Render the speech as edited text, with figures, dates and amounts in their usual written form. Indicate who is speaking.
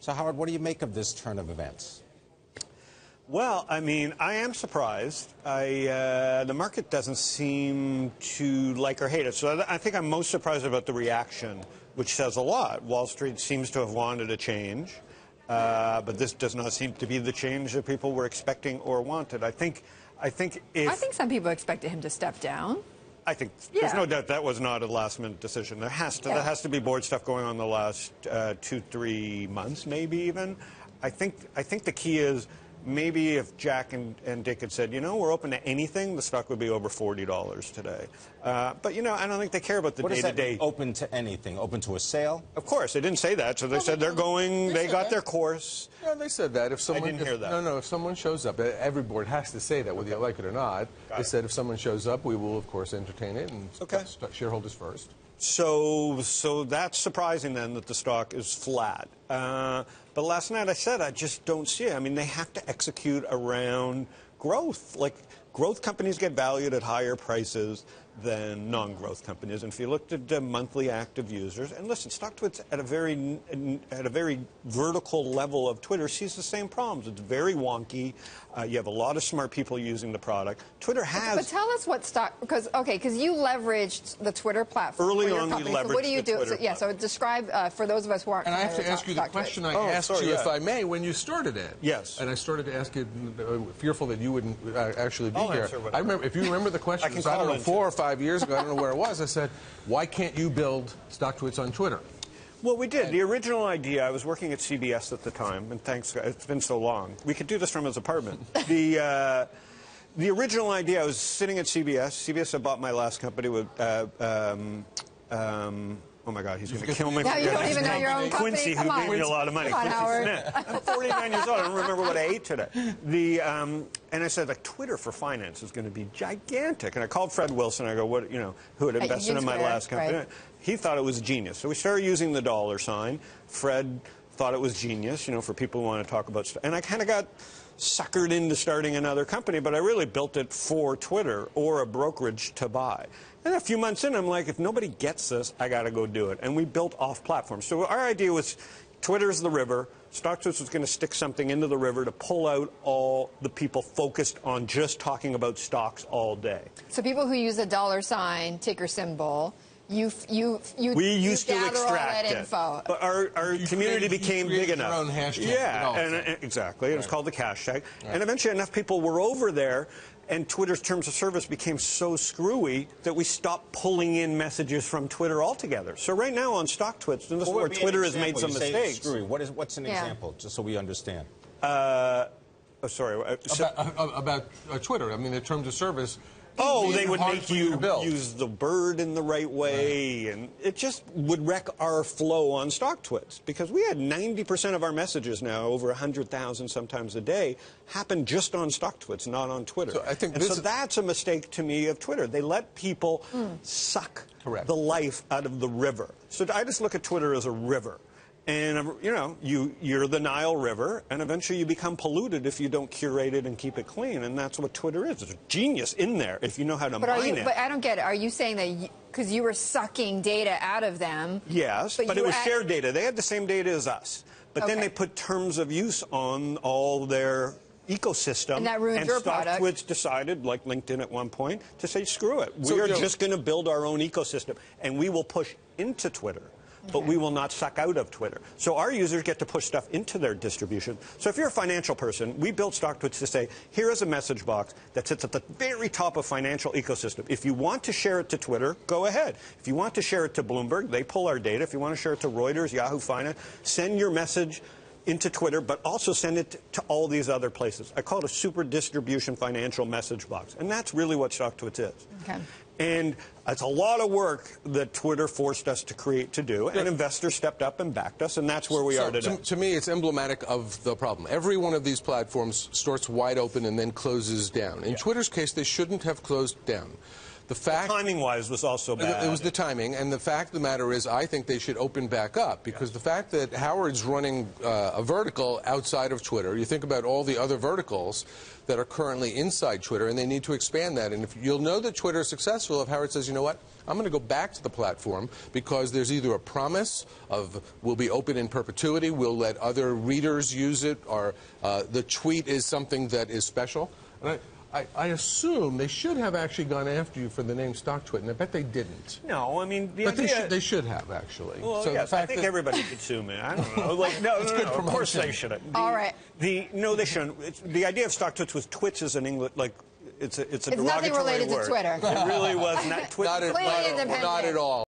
Speaker 1: So, Howard, what do you make of this turn of events?
Speaker 2: Well, I mean, I am surprised. The market doesn't seem to like or hate it. So I think I'm most surprised about the reaction, which says a lot. Wall Street seems to have wanted a change, but this does not seem to be the change that people were expecting or wanted. I think
Speaker 3: some people expected him to step down.
Speaker 2: I think there's no doubt that was not a last-minute decision. There has to be board stuff going on the last 2-3 months, maybe even. I think the key is, maybe if Jack and Dick had said, you know, we're open to anything, the stock would be over $40 today. But, you know, I don't think they care about the day-to-day.
Speaker 1: What does that mean, open to anything? Open to a sale?
Speaker 2: Of course. They didn't say that. So they said they're going, they got their course.
Speaker 4: Yeah, they said that. If someone,
Speaker 2: I didn't hear that.
Speaker 4: No, if someone shows up, every board has to say that, whether you like it or not. They said if someone shows up, we will, of course, entertain it, and shareholders first.
Speaker 2: So that's surprising, then, that the stock is flat. But last night I said I just don't see it. I mean, they have to execute around growth. Like, growth companies get valued at higher prices than non-growth companies. And if you looked at the monthly active users, and listen, StockTwits at a very vertical level of Twitter sees the same problems. It's very wonky. You have a lot of smart people using the product. Twitter has.
Speaker 3: But tell us what stock, because you leveraged the Twitter platform
Speaker 2: early
Speaker 3: for your
Speaker 2: on.
Speaker 3: company.
Speaker 2: We leveraged
Speaker 3: so what do you
Speaker 2: the
Speaker 3: do?
Speaker 2: Twitter
Speaker 3: So describe for those of us who aren't.
Speaker 4: And I have to ask you the question I asked you, if I may, when you started it.
Speaker 2: Yes.
Speaker 4: And I started to ask you, fearful that you wouldn't actually be here.
Speaker 2: I
Speaker 4: remember, if you remember the question, I don't know, 4 or 5 years ago, I don't know where it was. I said, why can't you build StockTwits on Twitter?
Speaker 2: Well, we did. The original idea, I was working at CBS at the time, and thanks, it's been so long. We could do this from his apartment. The original idea, I was sitting at CBS. CBS had bought my last company with, oh my God, he's going to kill me.
Speaker 3: Now you don't even know your own company.
Speaker 2: Quincy, who gave me a lot of money.
Speaker 3: Come on, Howard.
Speaker 2: I'm 49 years old. I don't remember what I ate today. And I said, like, Twitter for finance is going to be gigantic. And I called Fred Wilson. I go, what, you know, who had invested in my last company? Right. He thought it was genius. So we started using the dollar sign. Fred thought it was genius, you know, for people who want to talk about stuff. And I kind of got suckered into starting another company, but I really built it for Twitter or a brokerage to buy. And a few months in, I'm like, if nobody gets this, I got to go do it. And we built off platform. So our idea was Twitter's the river. StockTwits was going to stick something into the river to pull out all the people focused on just talking about stocks all day.
Speaker 3: So people who use a dollar sign, ticker symbol, we used to
Speaker 2: extract
Speaker 3: all that
Speaker 2: it.
Speaker 3: info.
Speaker 2: But our community became big enough.
Speaker 4: Your own hashtag.
Speaker 2: Yeah, exactly. It was called the cash tag. Right. And eventually enough people were over there, and Twitter's terms of service became so screwy that we stopped pulling in messages from Twitter altogether. So right now on StockTwits, and this is where Twitter has made some mistakes.
Speaker 1: Screwy. What's an example, just so we understand?
Speaker 2: Sorry.
Speaker 4: About Twitter. I mean, the terms of service.
Speaker 2: Oh, they would make you use the bird in the right way, and it just would wreck our flow on StockTwits, because we had 90% of our messages now, over 100,000 sometimes a day, happen just on StockTwits, not on Twitter.
Speaker 4: So I think
Speaker 2: so that's a mistake to me of Twitter. They let people suck the life out of the river. So I just look at Twitter as a river. And, you know, you're the Nile River, and eventually you become polluted if you don't curate it and keep it clean. And that's what Twitter is. There's genius in there if you know how to mine it.
Speaker 3: But I don't get it. Are you saying that because you were sucking data out of them?
Speaker 2: Yes, but it was shared data. They had the same data as us. But then they put terms of use on all their ecosystem.
Speaker 3: And that ruined your product.
Speaker 2: StockTwits decided, like LinkedIn at one point, to say, screw it. We are just going to build our own ecosystem, and we will push into Twitter. But we will not suck out of Twitter. So our users get to push stuff into their distribution. So if you're a financial person, we built StockTwits to say, here is a message box that sits at the very top of financial ecosystem. If you want to share it to Twitter, go ahead. If you want to share it to Bloomberg, they pull our data. If you want to share it to Reuters, Yahoo Finance, send your message into Twitter, but also send it to all these other places. I call it a super distribution financial message box. And that's really what StockTwits is.
Speaker 3: Okay.
Speaker 2: And it's a lot of work that Twitter forced us to create to do, and investors stepped up and backed us, and that's where we are today.
Speaker 4: To me, it's emblematic of the problem. Every one of these platforms starts wide open and then closes down. In Twitter's case, they shouldn't have closed down. The fact,
Speaker 2: timing-wise, was also bad.
Speaker 4: It was the timing, and the fact of the matter is, I think they should open back up, because the fact that Howard's running a vertical outside of Twitter, you think about all the other verticals that are currently inside Twitter, and they need to expand that. And if you'll know that Twitter is successful if Howard says, you know what, I'm going to go back to the platform because there's either a promise of we'll be open in perpetuity, we'll let other readers use it, or the tweet is something that is special. And I assume they should have actually gone after you for the name StockTwit, and I bet they didn't.
Speaker 2: No, I mean,
Speaker 4: but they should have, actually.
Speaker 2: Well,
Speaker 4: so
Speaker 2: yes, I think everybody could sue me. I don't know. Like, no, of course they shouldn't.
Speaker 3: All right.
Speaker 2: No, they shouldn't. The idea of StockTwits with twits is an English, like, it's a derogatory
Speaker 3: nothing related
Speaker 2: word.
Speaker 3: to Twitter.
Speaker 2: It really was not Twitter.
Speaker 4: Not at all.